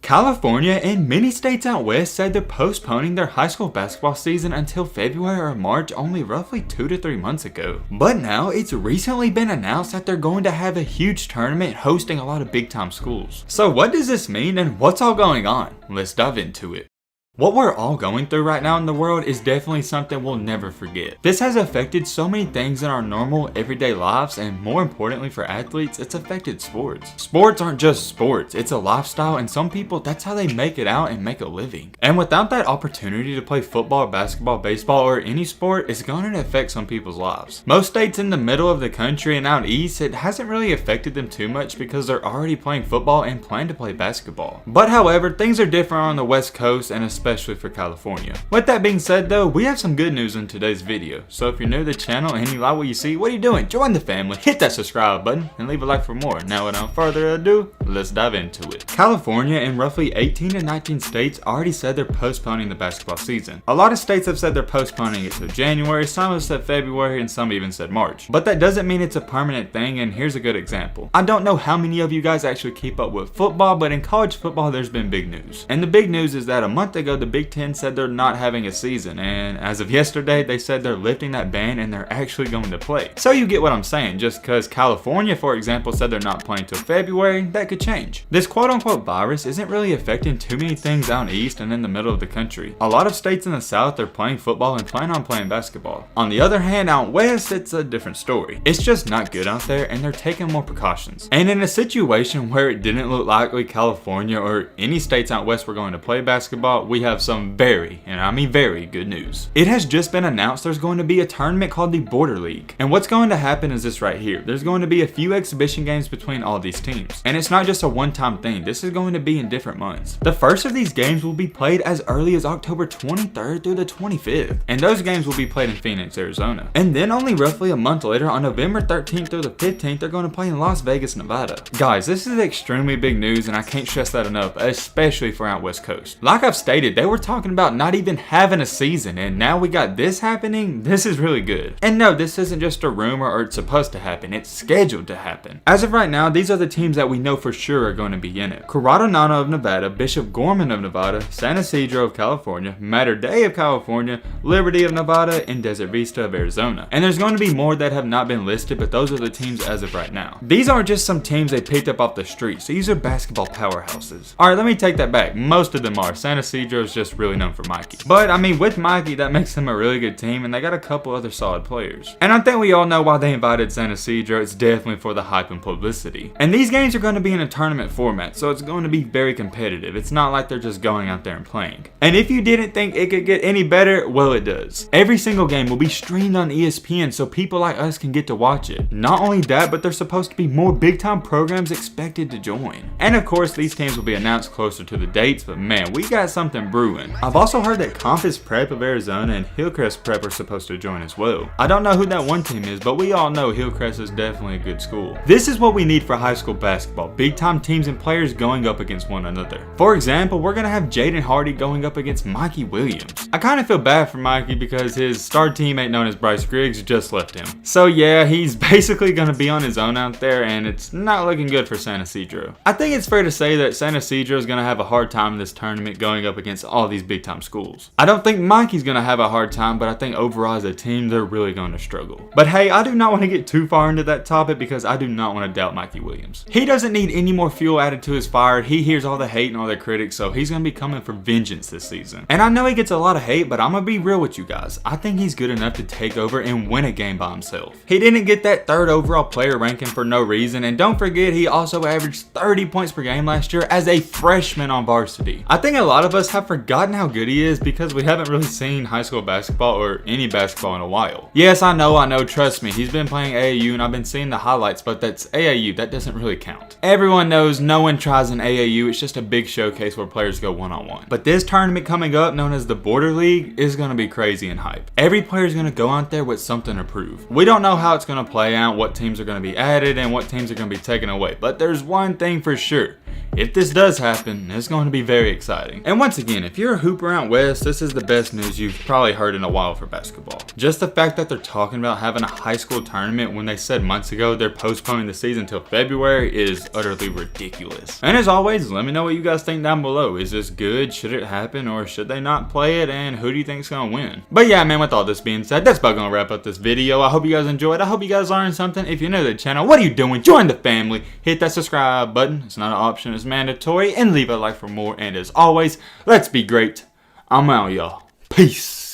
California and many states out west said they're postponing their high school basketball season until February or March only roughly 2 to 3 months ago. But now it's recently been announced that they're going to have a huge tournament hosting a lot of big time schools. So what does this mean and what's all going on? Let's dive into it. What we're all going through right now in the world is definitely something we'll never forget. This has affected so many things in our normal everyday lives, and more importantly for athletes, it's affected sports. Sports aren't just sports, it's a lifestyle, and some people, that's how they make it out and make a living. And without that opportunity to play football, basketball, baseball, or any sport, it's going to affect some people's lives. Most states in the middle of the country and out east, it hasn't really affected them too much because they're already playing football and plan to play basketball. But however, things are different on the West Coast and especially for California. With that being said though, we have some good news in today's video. So if you're new to the channel and you like what you see, what are you doing? Join the family, hit that subscribe button, and leave a like for more. Now without further ado, let's dive into it. California and roughly 18 to 19 states already said they're postponing the basketball season. A lot of states have said they're postponing it to January, some have said February, and some even said March. But that doesn't mean it's a permanent thing, and here's a good example. I don't know how many of you guys actually keep up with football, but in college football there's been big news. And the big news is that a month ago the Big Ten said they're not having a season, and as of yesterday they said they're lifting that ban and they're actually going to play. So you get what I'm saying. Just because California, for example, said they're not playing till February, that could change. This quote-unquote virus isn't really affecting too many things out east and in the middle of the country. A lot of states in the south are playing football and plan on playing basketball. On the other hand, out west it's a different story. It's just not good out there and they're taking more precautions. And in a situation where it didn't look likely California or any states out west were going to play basketball, we have some very, and I mean very, good news. It has just been announced there's going to be a tournament called the Border League. And what's going to happen is this right here. There's going to be a few exhibition games between all these teams. And it's not just a one-time thing. This is going to be in different months. The first of these games will be played as early as October 23rd through the 25th. And those games will be played in Phoenix, Arizona. And then only roughly a month later, on November 13th through the 15th, they're going to play in Las Vegas, Nevada. Guys, this is extremely big news and I can't stress that enough, especially for out West Coast. Like I've stated, they were talking about not even having a season, and now we got this happening. This is really good. And no, this isn't just a rumor or it's supposed to happen, it's scheduled to happen. As of right now, these are the teams that we know for sure are going to be in it. Coronado of Nevada, Bishop Gorman of Nevada, San Ysidro of California, Mater Dei of California, Liberty of Nevada, and Desert Vista of Arizona. And there's going to be more that have not been listed, but those are the teams as of right now. These aren't just some teams they picked up off the street, so these are basketball powerhouses. Alright, let me take that back. Most of them are. San Ysidro is just really known for Mikey. But I mean, with Mikey, that makes them a really good team, and they got a couple other solid players. And I think we all know why they invited San Ysidro. It's definitely for the hype and publicity. And these games are going to be in a tournament format, so it's going to be very competitive. It's not like they're just going out there and playing. And if you didn't think it could get any better, well, it does. Every single game will be streamed on ESPN, so people like us can get to watch it. Not only that, but there's supposed to be more big time programs expected to join. And of course, these teams will be announced closer to the dates, but man, we got something brewing. I've also heard that Compass Prep of Arizona and Hillcrest Prep are supposed to join as well. I don't know who that one team is, but we all know Hillcrest is definitely a good school. This is what we need for high school basketball. Big time teams and players going up against one another. For example, we're going to have Jaden Hardy going up against Mikey Williams. I kind of feel bad for Mikey because his star teammate known as Bryce Griggs just left him. So yeah, he's basically going to be on his own out there, and it's not looking good for San Ysidro. I think it's fair to say that San Ysidro is going to have a hard time in this tournament going up against all these big time schools. I don't think Mikey's going to have a hard time, but I think overall as a team, they're really going to struggle. But hey, I do not want to get too far into that topic because I do not want to doubt Mikey Williams. He doesn't need any more fuel added to his fire. He hears all the hate and all the critics, so he's going to be coming for vengeance this season. And I know he gets a lot of hate, but I'm going to be real with you guys. I think he's good enough to take over and win a game by himself. He didn't get that 3rd overall player ranking for no reason, and don't forget he also averaged 30 points per game last year as a freshman on varsity. I think a lot of us have forgotten how good he is because we haven't really seen high school basketball or any basketball in a while. Yes, I know, trust me, he's been playing AAU and I've been seeing the highlights, but that's AAU, that doesn't really count. Everyone knows no one tries an AAU, it's just a big showcase where players go one-on-one. But this tournament coming up, known as the Border League, is going to be crazy and hype. Every player is going to go out there with something to prove. We don't know how it's going to play out, what teams are going to be added, and what teams are going to be taken away, but there's one thing for sure. if this does happen, it's going to be very exciting. And once again, if you're a hooper out west, this is the best news you've probably heard in a while for basketball. Just the fact that they're talking about having a high school tournament when they said months ago they're postponing the season until February is utterly ridiculous. And as always, let me know what you guys think down below. Is this good? Should it happen or should they not play it? And who do you think's gonna win? But yeah, man, with all this being said, that's about gonna wrap up this video. I hope you guys enjoyed. I hope you guys learned something. If you're new to the channel, what are you doing? Join the family. Hit that subscribe button. It's not an option, it's mandatory. And leave a like for more. And as always, let's be great. I'm out, y'all. Peace.